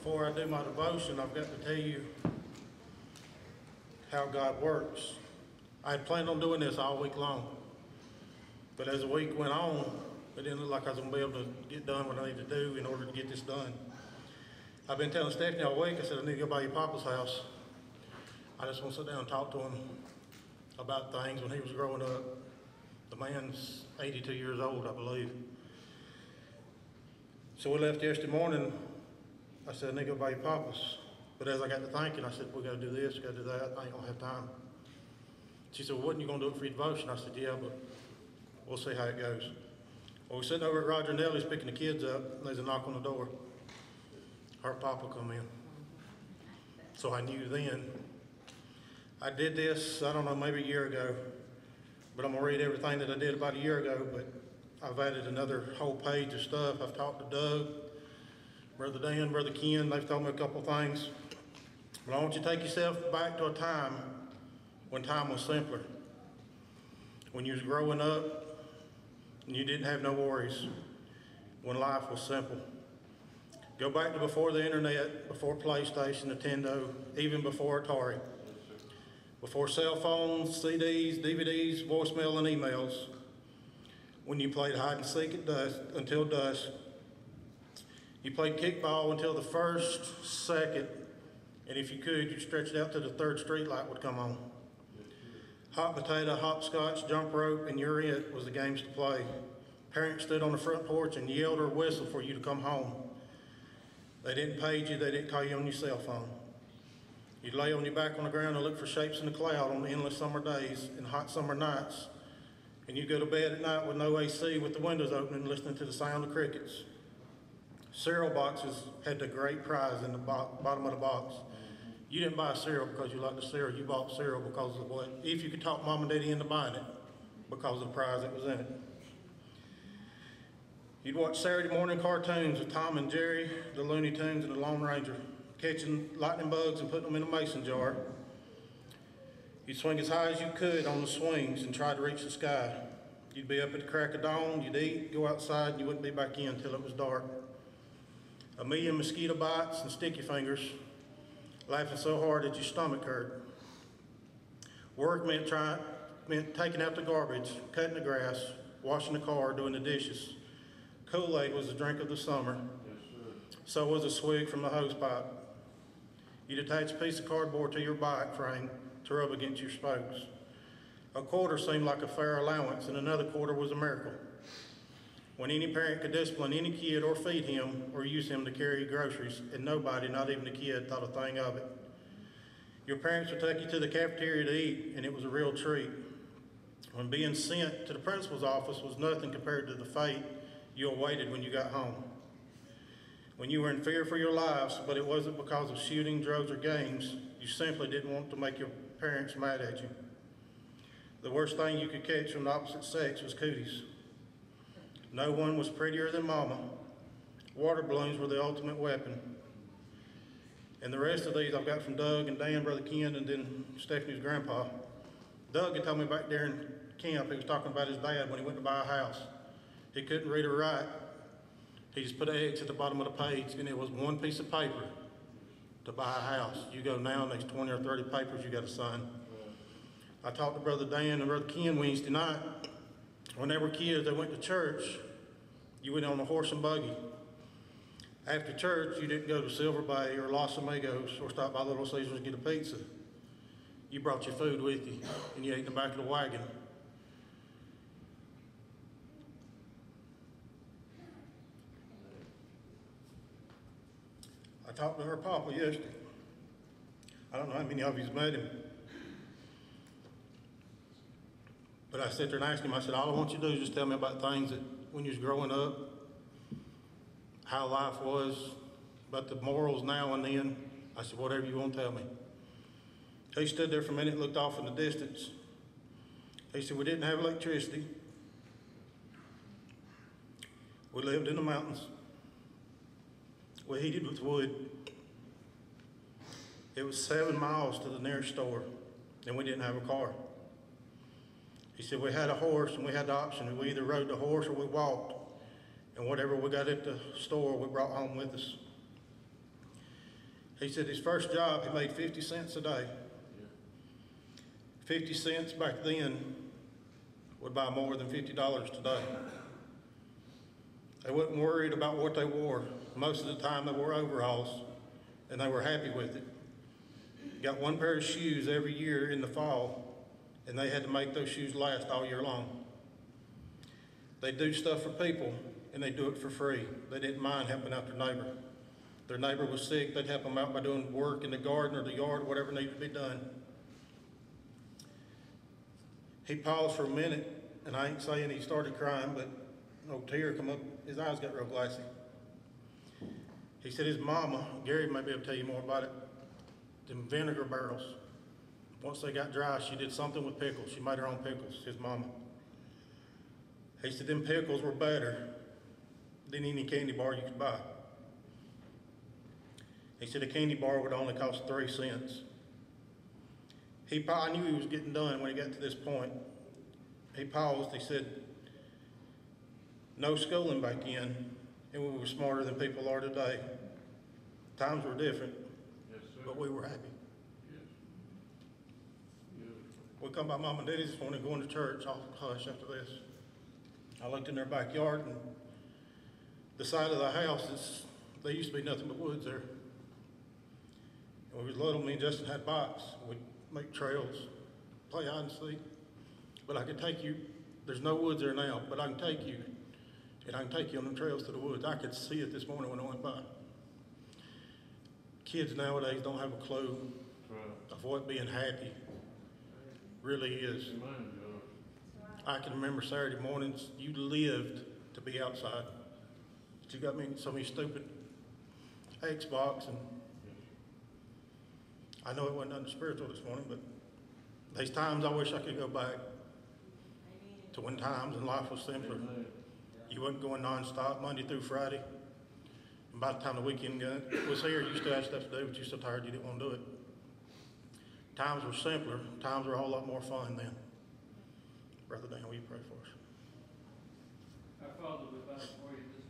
Before I do my devotion, I've got to tell you how God works. I had planned on doing this all week long, but as the week went on, it didn't look like I was going to be able to get done what I need to do in order to get this done. I've been telling Stephanie all week, I said I need to go by your papa's house. I just want to sit down and talk to him about things when he was growing up. The man's 82 years old, I believe. So we left yesterday morning. I said, I need to go by your papa's. But as I got to thinking, I said, we got to do this, we got to do that. I ain't going to have time. She said, well, wasn't you going to do it for your devotion? I said, yeah, but we'll see how it goes. Well, we're sitting over at Roger and Ellie's picking the kids up, and there's a knock on the door. Her papa come in. So I knew then. I did this, I don't know, maybe a year ago, but I'm going to read everything that I did about a year ago, but I've added another whole page of stuff. I've talked to Doug, Brother Dan, Brother Ken. They've told me a couple of things. But I want you to take yourself back to a time when time was simpler. When you was growing up and you didn't have no worries. When life was simple. Go back to before the internet, before PlayStation, Nintendo, even before Atari. Before cell phones, CDs, DVDs, voicemail, and emails. When you played hide and seek at dusk, until dusk. You played kickball until the first, second, and if you could, you'd stretch it out till the third street light would come on. Hot potato, hopscotch, jump rope, and you're it was the games to play. Parents stood on the front porch and yelled or whistled for you to come home. They didn't page you, they didn't call you on your cell phone. You'd lay on your back on the ground and look for shapes in the cloud on the endless summer days and hot summer nights. And you'd go to bed at night with no AC, with the windows open and listening to the sound of crickets. Cereal boxes had the great prize in the bottom of the box. You didn't buy cereal because you liked the cereal. You bought cereal because of what, if you could talk mom and daddy into buying it, because of the prize that was in it. You'd watch Saturday morning cartoons with Tom and Jerry, the Looney Tunes, and the Lone Ranger, catching lightning bugs and putting them in a mason jar. You'd swing as high as you could on the swings and try to reach the sky. You'd be up at the crack of dawn, you'd eat, go outside, and you wouldn't be back in until it was dark. A million mosquito bites and sticky fingers, laughing so hard that your stomach hurt. Work meant taking out the garbage, cutting the grass, washing the car, doing the dishes. Kool-Aid was the drink of the summer. So was a swig from the hose pipe. You'd attach a piece of cardboard to your bike frame to rub against your spokes. A quarter seemed like a fair allowance, and another quarter was a miracle. When any parent could discipline any kid or feed him or use him to carry groceries, and nobody, not even the kid, thought a thing of it. Your parents would take you to the cafeteria to eat, and it was a real treat. When being sent to the principal's office was nothing compared to the fate you awaited when you got home. When you were in fear for your lives, but it wasn't because of shooting, drugs, or games, you simply didn't want to make your parents mad at you. The worst thing you could catch from the opposite sex was cooties. No one was prettier than Mama. Water balloons were the ultimate weapon. And the rest of these I've got from Doug and Dan, Brother Ken, and then Stephanie's grandpa. Doug had told me back there in camp, he was talking about his dad when he went to buy a house. He couldn't read or write. He just put an X at the bottom of the page, and it was one piece of paper to buy a house. You go now, and there's 20 or 30 papers you got to sign. I talked to Brother Dan and Brother Ken Wednesday night. When they were kids, they went to church. You went on a horse and buggy. After church, you didn't go to Silver Bay or Los Amigos or stop by Little Caesars and get a pizza. You brought your food with you, and you ate in the back of the wagon. I talked to her papa yesterday. I don't know how many of you's met him. But I sat there and asked him, I said, all I want you to do is just tell me about things that when you was growing up, how life was, about the morals now and then. I said, whatever you want to tell me. He stood there for a minute and looked off in the distance. He said, we didn't have electricity. We lived in the mountains. We heated with wood. It was 7 miles to the nearest store, and we didn't have a car. He said we had a horse and we had the option. We either rode the horse or we walked. And whatever we got at the store, we brought home with us. He said his first job, he made 50 cents a day. 50 cents back then would buy more than $50 today. They wasn't worried about what they wore. Most of the time they wore overalls, and they were happy with it. Got one pair of shoes every year in the fall, and they had to make those shoes last all year long. They do stuff for people, and they do it for free. They didn't mind helping out their neighbor. Their neighbor was sick, they'd help them out by doing work in the garden or the yard, whatever needed to be done. He paused for a minute, and I ain't saying he started crying, but no tear come up. His eyes got real glassy. He said his mama, Gary may be able to tell you more about it, them vinegar barrels. Once they got dry, she did something with pickles. She made her own pickles, his mama. He said them pickles were better than any candy bar you could buy. He said a candy bar would only cost 3 cents. I knew he was getting done when he got to this point. He paused, he said, no schooling back then, and we were smarter than people are today. Times were different, yes, but we were happy. Yes. Yes. We come by Mom and Daddy this morning going to church. I'll hush after this. I looked in their backyard, and the side of the house, there used to be nothing but woods there. When we was little, me and Justin had bikes. We'd make trails, play hide and seek. But I could take you, there's no woods there now, but I can take you, and I can take you on the trails to the woods. I could see it this morning when I went by. Kids nowadays don't have a clue of what being happy really is. I can remember Saturday mornings, you lived to be outside. But you got me so many stupid Xbox, and I know it wasn't nothing spiritual this morning, but there's times I wish I could go back to when times in life was simpler. You wasn't going nonstop Monday through Friday. And by the time the weekend was here, you still had stuff to do, but you're so tired you didn't want to do it. Times were simpler. Times were a whole lot more fun then. Brother Dan, will you pray for us? Our Father, we bow before you this